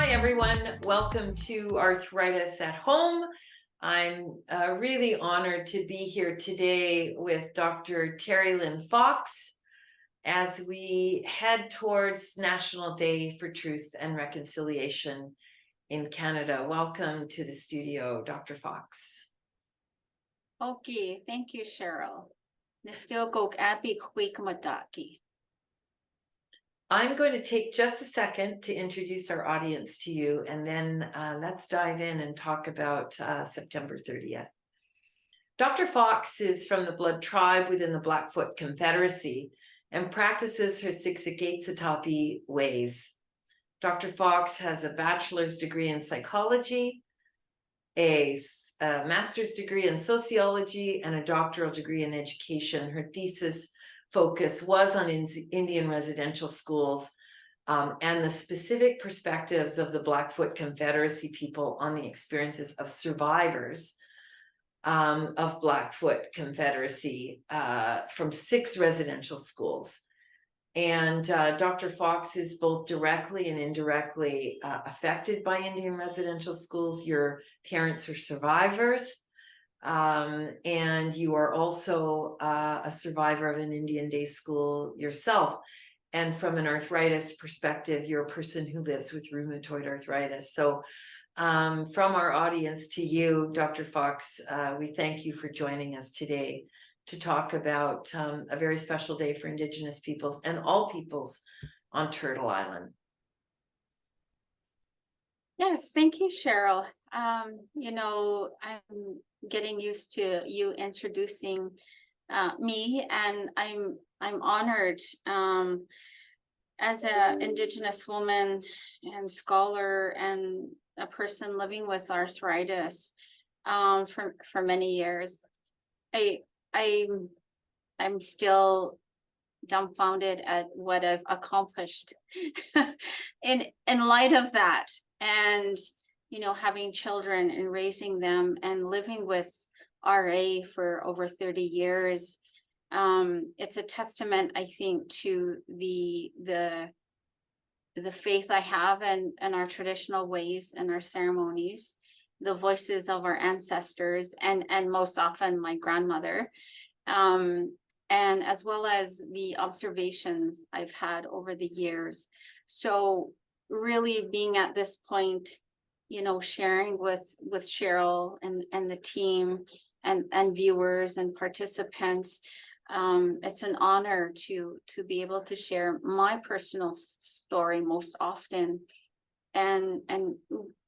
Hi, everyone. Welcome to Arthritis at Home. I'm really honored to be here today with Dr. Terri-Lynn Fox as we head towards National Day for Truth and Reconciliation in Canada. Welcome to the studio, Dr. Fox. Okay, thank you, Cheryl. Nistilgok Abby Kwikmadaki. I'm going to take just a second to introduce our audience to you, and then let's dive in and talk about September 30th. Dr. Fox is from the Blood Tribe within the Blackfoot Confederacy and practices her Siksikaitsatapi ways. Dr. Fox has a bachelor's degree in psychology, a master's degree in sociology, and a doctoral degree in education. Her thesis focus was on Indian residential schools and the specific perspectives of the Blackfoot Confederacy people on the experiences of survivors of Blackfoot Confederacy from 6 residential schools. And Dr. Fox is both directly and indirectly affected by Indian residential schools. Your parents are survivors. And you are also a survivor of an Indian day school yourself. And from an arthritis perspective, you're a person who lives with rheumatoid arthritis. So from our audience to you, Dr. Fox, we thank you for joining us today to talk about a very special day for Indigenous peoples and all peoples on Turtle Island. Yes, thank you, Cheryl. You know, I'm getting used to you introducing me, and I'm honored as an Indigenous woman and scholar and a person living with arthritis for many years. I'm still dumbfounded at what I've accomplished in light of that, and you know, having children and raising them and living with RA for over 30 years. It's a testament, I think, to the faith I have and our traditional ways and our ceremonies, the voices of our ancestors, and most often my grandmother, and as well as the observations I've had over the years. So really being at this point, you know, sharing with Cheryl and the team and viewers and participants, it's an honor to be able to share my personal story most often, and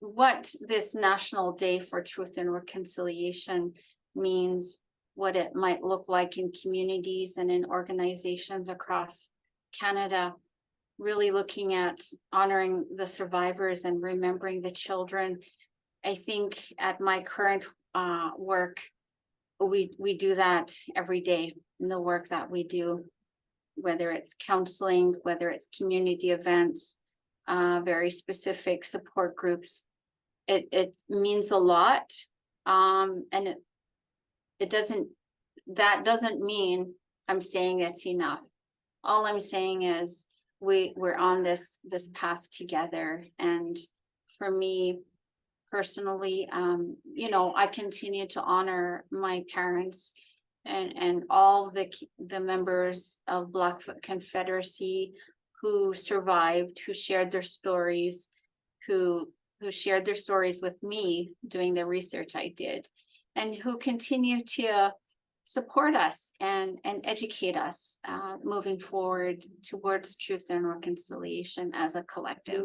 what this National Day for Truth and Reconciliation means, what it might look like in communities and in organizations across Canada, really looking at honoring the survivors and remembering the children. I think at my current work, we do that every day in the work that we do, whether it's counseling, whether it's community events, very specific support groups. It means a lot, and that doesn't mean I'm saying it's enough. All I'm saying is we're on this path together. And for me personally, you know, I continue to honor my parents and all the members of Blackfoot Confederacy who survived, who shared their stories, who shared their stories with me doing the research I did, and who continue to support us and educate us moving forward towards truth and reconciliation as a collective.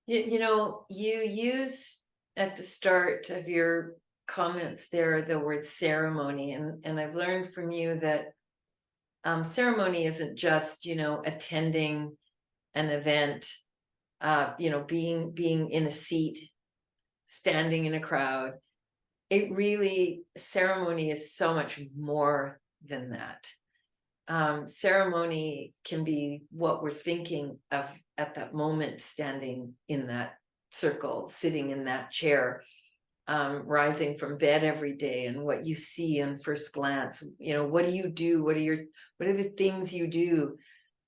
You know, you use at the start of your comments there the word ceremony, and I've learned from you that ceremony isn't just, you know, attending an event, you know, being in a seat, standing in a crowd. It really, ceremony is so much more than that. Ceremony can be what we're thinking of at that moment, standing in that circle, sitting in that chair, rising from bed every day, and what you see in first glance. You know, what do you do? What are the things you do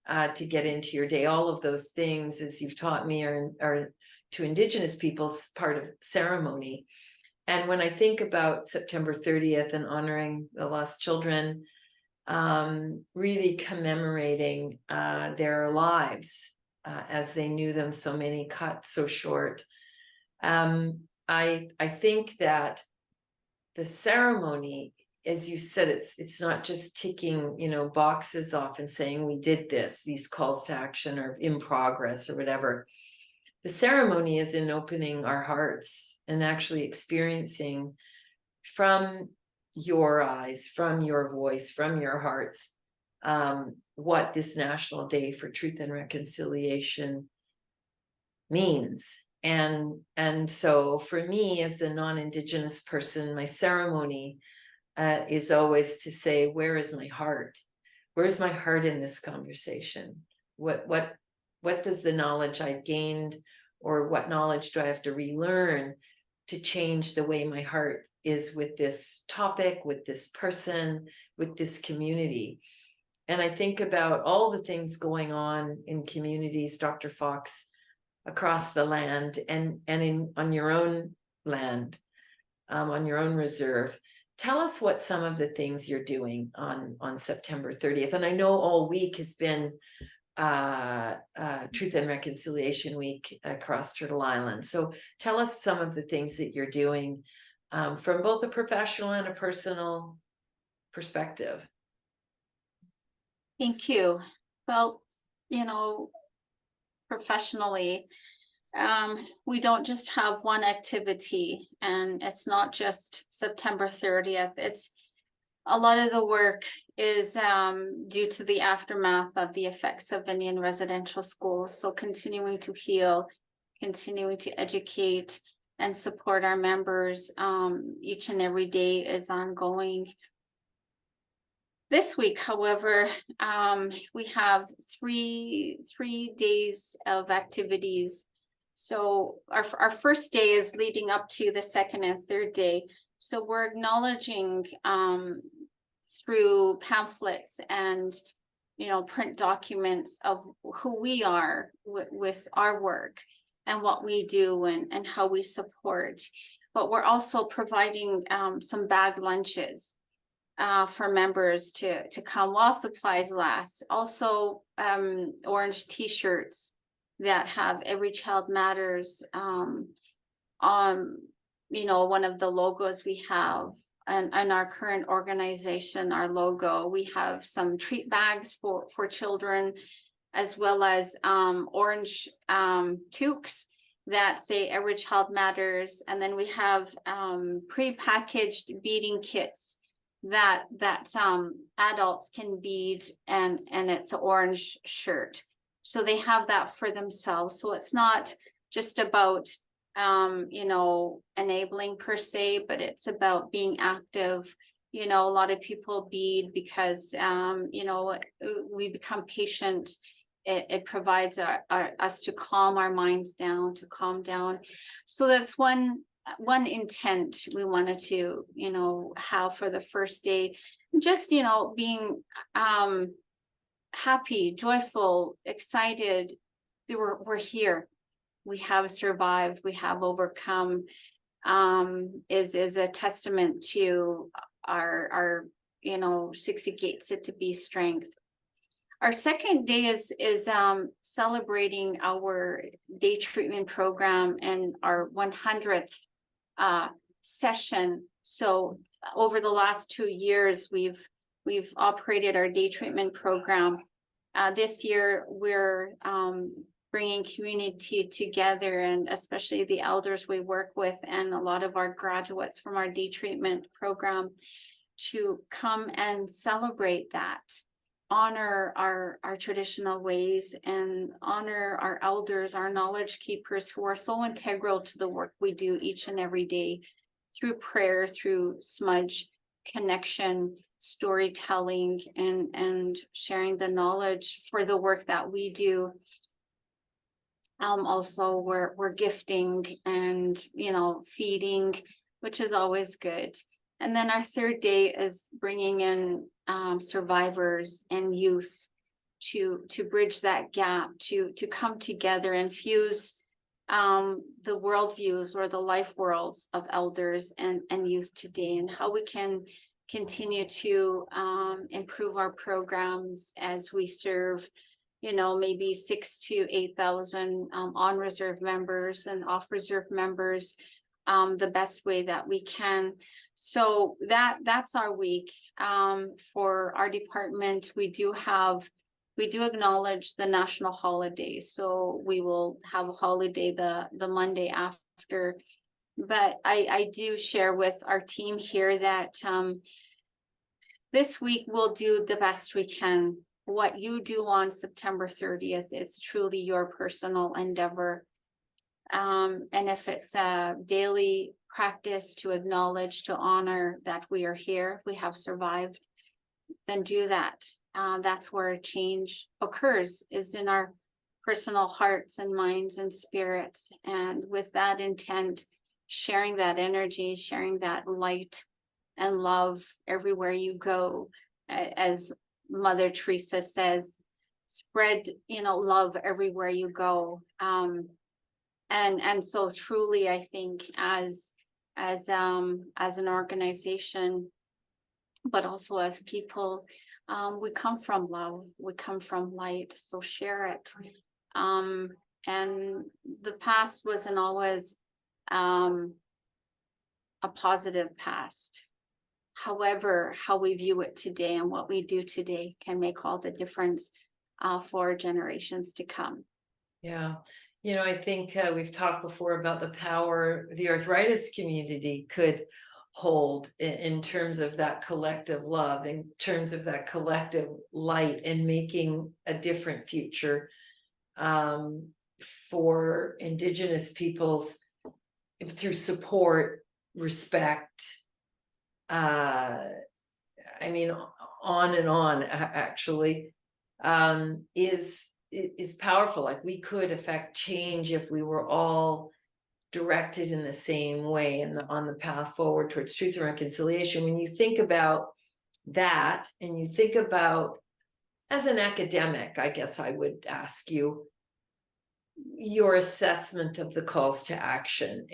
to get into your day. All of those things, as you've taught me, are to Indigenous peoples part of ceremony. And when I think about September 30th and honoring the lost children, really commemorating their lives as they knew them, so many cut so short. I think that the ceremony, as you said, it's not just ticking, boxes off and saying we did this, these calls to action or in progress or whatever. The ceremony is in opening our hearts and actually experiencing from your eyes, from your voice, from your hearts, what this National Day for Truth and Reconciliation means. And so for me, as a non-Indigenous person, my ceremony is always to say, where is my heart? Where's my heart in this conversation? What does the knowledge I've gained, or what knowledge do I have to relearn to change the way my heart is with this topic, with this person, with this community? And I think about all the things going on in communities, Dr. Fox, across the land and on your own land, on your own reserve. Tell us what some of the things you're doing on September 30th. And I know all week has been Truth and Reconciliation Week across Turtle Island. So tell us some of the things that you're doing from both a professional and a personal perspective. Thank you. Well, professionally, we don't just have one activity, and it's not just September 30th. It's a lot of the work is due to the aftermath of the effects of Indian residential schools. So continuing to heal, continuing to educate and support our members each and every day is ongoing. This week, however, we have three days of activities. So our first day is leading up to the second and third day. So we're acknowledging through pamphlets and print documents of who we are with our work and what we do and how we support. But we're also providing some bagged lunches for members to come while supplies last. Also orange t-shirts that have Every Child Matters on one of the logos we have, and our current organization, our logo. We have some treat bags for children, as well as orange toques that say Every Child Matters. And then we have pre-packaged beading kits that adults can bead, and it's an orange shirt. So they have that for themselves. So it's not just about enabling per se, but it's about being active. A lot of people bead because we become patient. It provides us to calm our minds down, to calm down. So that's one intent we wanted to have for the first day. Just being happy, joyful, excited that we're here. We have survived, we have overcome, is a testament to our 60 gates to be strength. Our second day is celebrating our day treatment program and our 100th session. So over the last 2 years, we've operated our day treatment program. This year, we're bringing community together, and especially the elders we work with and a lot of our graduates from our day treatment program, to come and celebrate that, honor our traditional ways, and honor our elders, our knowledge keepers, who are so integral to the work we do each and every day, through prayer, through smudge, connection, storytelling, and sharing the knowledge for the work that we do. Also we're gifting and feeding, which is always good. And then our third day is bringing in survivors and youth to bridge that gap, to come together and fuse the worldviews or the life worlds of elders and youth today, and how we can continue to improve our programs as we serve, you know, maybe 6,000 to 8,000 on reserve members and off reserve members the best way that we can. So that's our week. For our department, we do acknowledge the national holiday, so we will have a holiday the Monday after. But I do share with our team here that this week we'll do the best we can. What you do on September 30th is truly your personal endeavor. And if it's a daily practice to acknowledge, to honor that we are here, we have survived, then do that. That's where change occurs, is in our personal hearts and minds and spirits. And with that intent, sharing that energy, sharing that light and love everywhere you go. As Mother Teresa says, spread, you know, love everywhere you go. And so truly, I think as an organization, but also as people, we come from love, we come from light, so share it. And the past wasn't always a positive past. However, how we view it today and what we do today can make all the difference for generations to come. Yeah. You know, I think we've talked before about the power the arthritis community could hold in terms of that collective love, in terms of that collective light, and making a different future for Indigenous peoples through support, respect. I mean, on and on, actually, is powerful. Like, we could affect change if we were all directed in the same way and on the path forward towards truth and reconciliation. When you think about that, and you think about, as an academic, I guess I would ask you your assessment of the calls to action.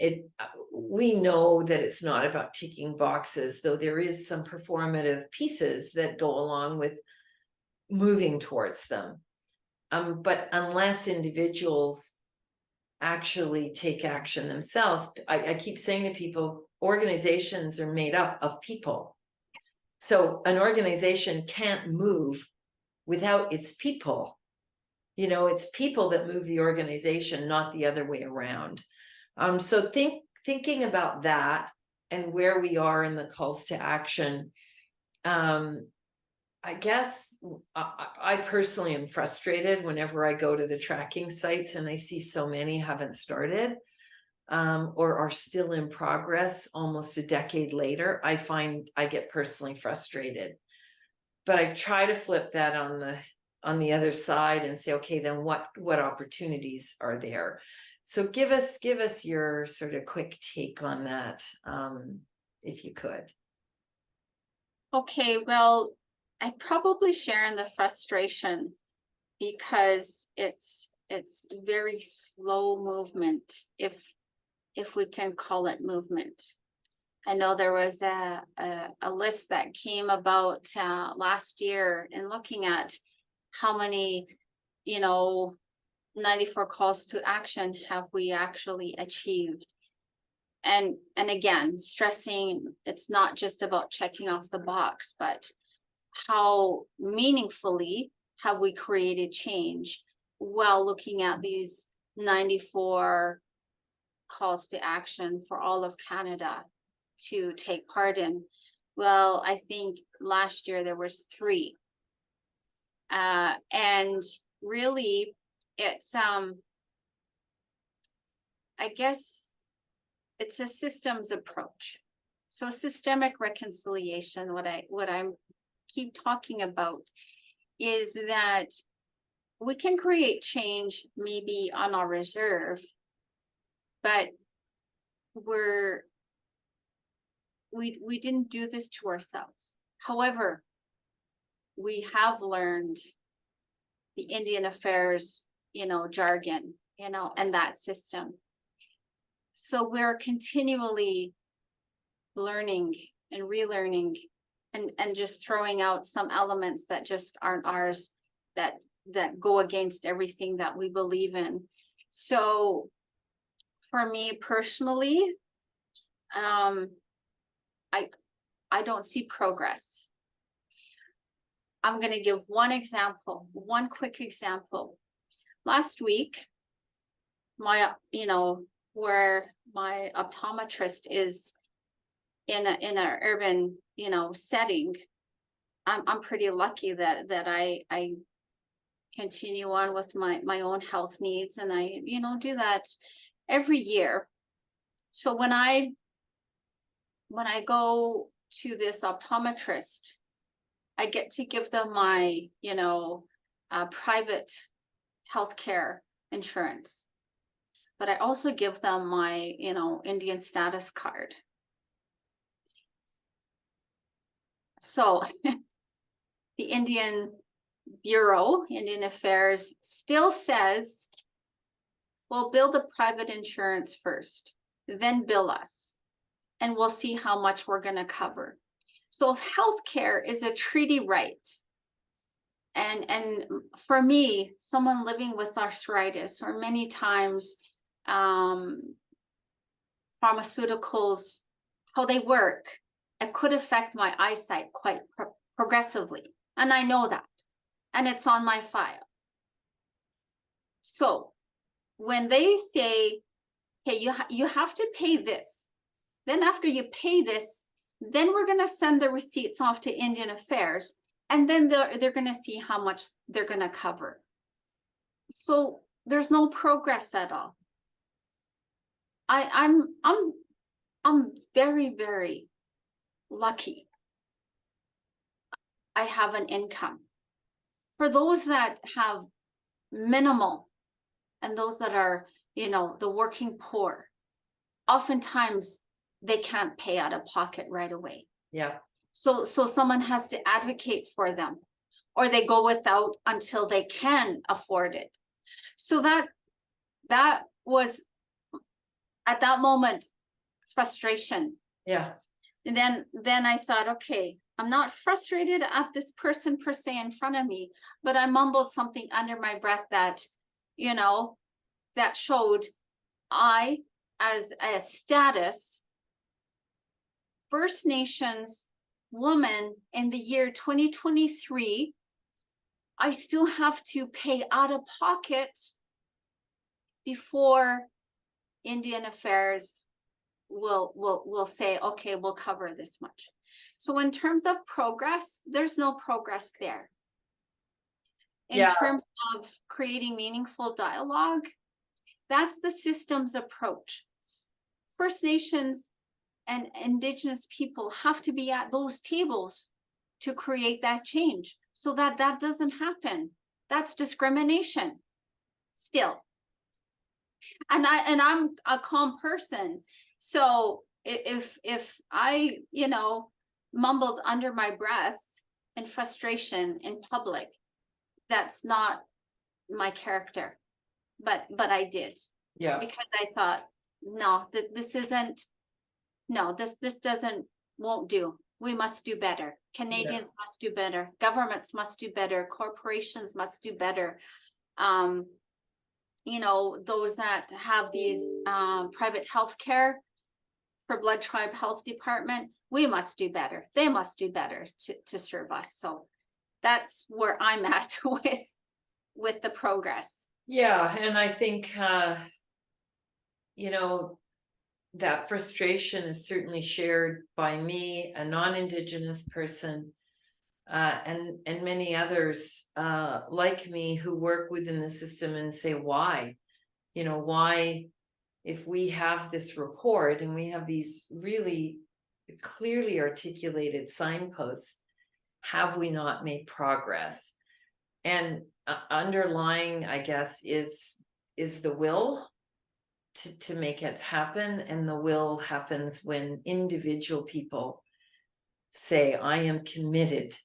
We know that it's not about ticking boxes, though there is some performative pieces that go along with moving towards them. But unless individuals actually take action themselves, I keep saying to people, organizations are made up of people. So an organization can't move without its people. You know, it's people that move the organization, not the other way around. So thinking about that and where we are in the calls to action, I guess I personally am frustrated whenever I go to the tracking sites and I see so many haven't started or are still in progress almost a decade later. I find I get personally frustrated, but I try to flip that on the other side and say, okay, then what opportunities are there? So give us your sort of quick take on that, if you could. Okay, well, I probably share in the frustration because it's very slow movement, if we can call it movement. I know there was a list that came about last year in looking at how many, 94 calls to action have we actually achieved. And again, stressing it's not just about checking off the box, but how meaningfully have we created change while looking at these 94 calls to action for all of Canada to take part in. Well, I think last year there was 3. And really it's I guess it's a systems approach. So systemic reconciliation, what I'm keep talking about is that we can create change maybe on our reserve, but we didn't do this to ourselves. However, we have learned the Indian Affairs, jargon, and that system. So we're continually learning and relearning and just throwing out some elements that just aren't ours, that go against everything that we believe in. So for me personally, I don't see progress. I'm going to give one quick example. Last week, where my optometrist is in an urban, setting, I'm pretty lucky that I continue on with my own health needs, and I, do that every year. So when I go to this optometrist, I get to give them my, private healthcare insurance, but I also give them my, Indian status card. So the Indian Affairs still says, well, bill the private insurance first, then bill us, and we'll see how much we're going to cover. So if healthcare is a treaty right, and for me, someone living with arthritis, or many times pharmaceuticals, how they work, it could affect my eyesight quite progressively. And I know that, and it's on my file. So when they say, okay, you have to pay this, then after you pay this, then we're going to send the receipts off to Indian Affairs, and then they're going to see how much they're going to cover. So there's no progress at all. I'm very, very lucky. I have an income. For those that have minimal, and those that are, the working poor, oftentimes they can't pay out of pocket right away. Yeah. So someone has to advocate for them, or they go without until they can afford it. So that was, at that moment, frustration. Yeah. And then I thought, okay, I'm not frustrated at this person per se in front of me, but I mumbled something under my breath that, that showed I, as a status First Nations woman in the year 2023, I still have to pay out of pocket before Indian Affairs will say, okay, we'll cover this much. So in terms of progress, there's no progress there. In terms of creating meaningful dialogue, that's the systems approach. First Nations and Indigenous people have to be at those tables to create that change, so that doesn't happen. That's discrimination still. And I'm a calm person. So if I, mumbled under my breath in frustration in public, that's not my character. But I did. Yeah. Because I thought, no, this won't do. We must do better. Canadians must do better. Governments must do better. Corporations must do better. Those that have these private health care for Blood Tribe Health Department, we must do better. They must do better to serve us. So that's where I'm at with the progress. Yeah, and I think that frustration is certainly shared by me, a non-Indigenous person, and many others like me who work within the system and say, why? Why, if we have this report and we have these really clearly articulated signposts, have we not made progress? And underlying, I guess, is the will to make it happen. And the will happens when individual people say, I am committed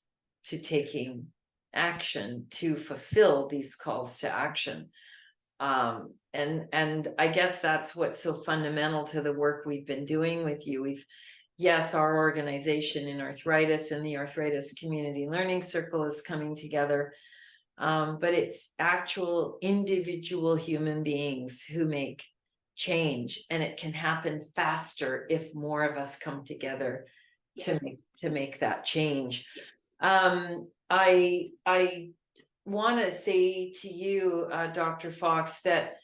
to taking action to fulfill these calls to action. And I guess that's what's so fundamental to the work we've been doing with you. Yes, our organization in arthritis and the Arthritis Community Learning Circle is coming together. But it's actual individual human beings who make change, and it can happen faster if more of us come together to make that change. I want to say to you, Dr. Fox, that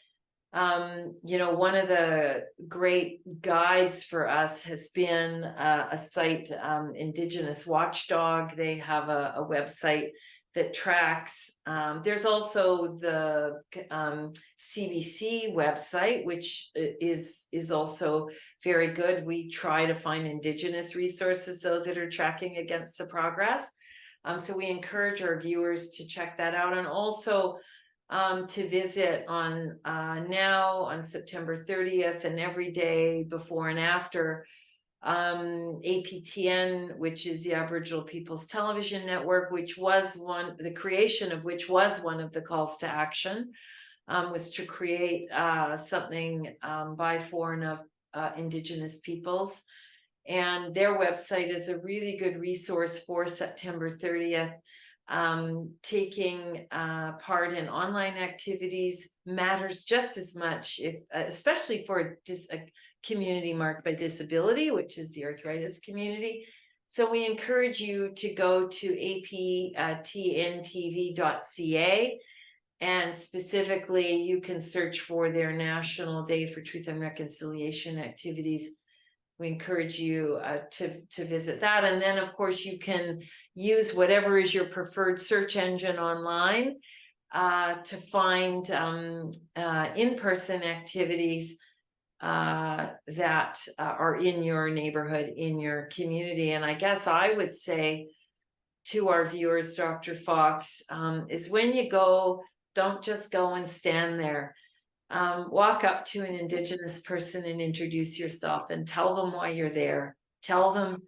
one of the great guides for us has been a site, Indigenous Watchdog. They have a website that tracks. There's also the CBC website, which is also very good. We try to find Indigenous resources, though, that are tracking against the progress. So we encourage our viewers to check that out, and also to visit on now on September 30th and every day before and after APTN, which is the Aboriginal Peoples Television Network, which was the creation of which was one of the calls to action, was to create something by, for, and of Indigenous peoples. And their website is a really good resource for September 30th. Taking part in online activities matters just as much, especially for a community marked by disability, which is the arthritis community. So we encourage you to go to aptntv.ca, and specifically you can search for their National Day for Truth and Reconciliation activities. We encourage you to visit that. And then, of course, you can use whatever is your preferred search engine online to find in-person activities that are in your neighborhood, in your community. And I guess I would say to our viewers, Dr. Fox, is when you go, don't just go and stand there. Walk up to an Indigenous person and introduce yourself and tell them why you're there. Tell them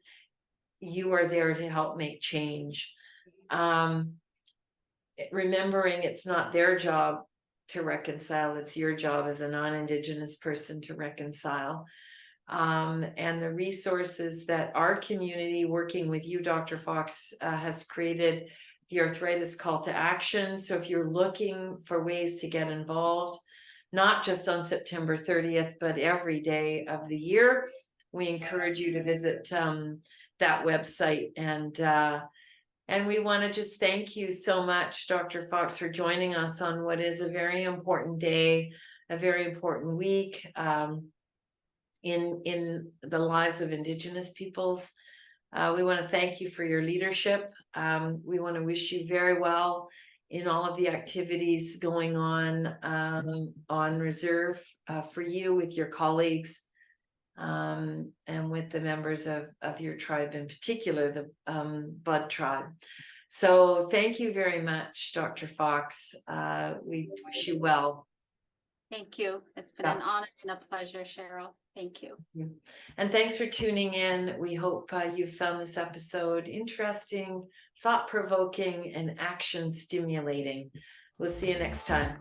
you are there to help make change. Remembering it's not their job to reconcile, it's your job as a non-Indigenous person to reconcile. And the resources that our community, working with you, Dr. Fox, has created, the Arthritis Call to Action. So if you're looking for ways to get involved, not just on September 30th, but every day of the year, we encourage you to visit that website. And we want to just thank you so much, Dr. Fox, for joining us on what is a very important day, a very important week in the lives of Indigenous peoples. We want to thank you for your leadership. We want to wish you very well in all of the activities going on reserve for you with your colleagues and with the members of your tribe, in particular, the Bud tribe. So thank you very much, Dr. Fox. We wish you well. Thank you. It's been an honor and a pleasure, Cheryl. Thank you. And thanks for tuning in. We hope you found this episode interesting, thought-provoking, and action-stimulating. We'll see you next time.